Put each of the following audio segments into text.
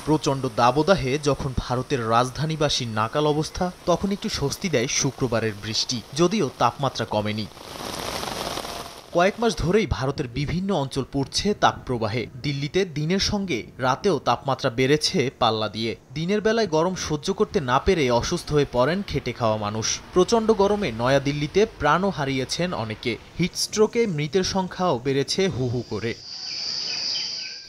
প্রচণ্ড দাবদাহে যখন ভারতের রাজধানীবাসীর নাকাল অবস্থা, তখন একটু স্বস্তি দেয় শুক্রবারের বৃষ্টি, যদিও তাপমাত্রা কমেনি। কয়েক মাস ধরেই ভারতের বিভিন্ন অঞ্চল পড়ছে তাপপ্রবাহে। দিল্লিতে দিনের সঙ্গে রাতেও তাপমাত্রা বেড়েছে পাল্লা দিয়ে। দিনের বেলায় গরম সহ্য করতে না পেরে অসুস্থ হয়ে পড়েন খেটে খাওয়া মানুষ। প্রচণ্ড গরমে নয়াদিল্লিতে প্রাণও হারিয়েছেন অনেকে। হিটস্ট্রোকে মৃতের সংখ্যাও বেড়েছে হু হু করে।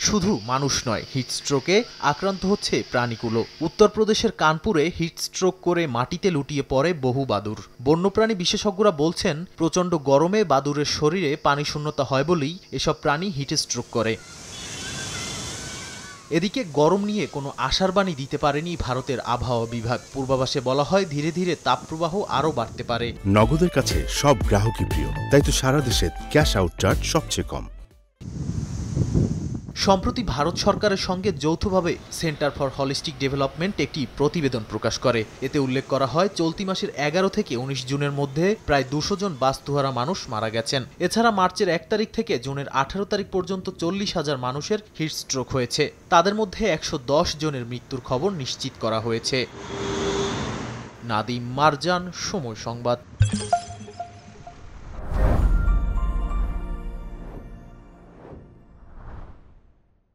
শুধু মানুষ নয়, হিটস্ট্রোকে আক্রান্ত হচ্ছে প্রাণীকুলো। উত্তরপ্রদেশের কানপুরে হিটস্ট্রোক করে মাটিতে লুটিয়ে পড়ে বহু বাদুড়। বন্যপ্রাণী বিশেষজ্ঞরা বলছেন, প্রচণ্ড গরমে বাদুড়ের শরীরে পানি শূন্যতা হয় বলেই এসব প্রাণী হিটস্ট্রোক করে। এদিকে গরম নিয়ে কোনো আশার বাণী দিতে পারেনি ভারতের আবহাওয়া বিভাগ। পূর্বাভাসে বলা হয়, ধীরে ধীরে তাপপ্রবাহ আরও বাড়তে পারে। নগদের কাছে সব গ্রাহকই প্রিয়, তাই তো সারা দেশে ক্যাশ আউট চার্জ সবচেয়ে কম। সম্প্রতি ভারত সরকারের সঙ্গে যৌথভাবে সেন্টার ফর হলিস্টিক ডেভেলপমেন্ট একটি প্রতিবেদন প্রকাশ করে। এতে উল্লেখ করা হয়, চলতি মাসের 11 থেকে 19 জুনের মধ্যে প্রায় 200 জন বাস্তুহারা মানুষ মারা গেছেন। এছাড়া মার্চের 1 তারিখ থেকে জুনের 18 তারিখ পর্যন্ত 40,000 মানুষের হিটস্ট্রোক হয়েছে। তাদের মধ্যে 110 জনের মৃত্যুর খবর নিশ্চিত করা হয়েছে। নাদিম মারজান, সময় সংবাদ।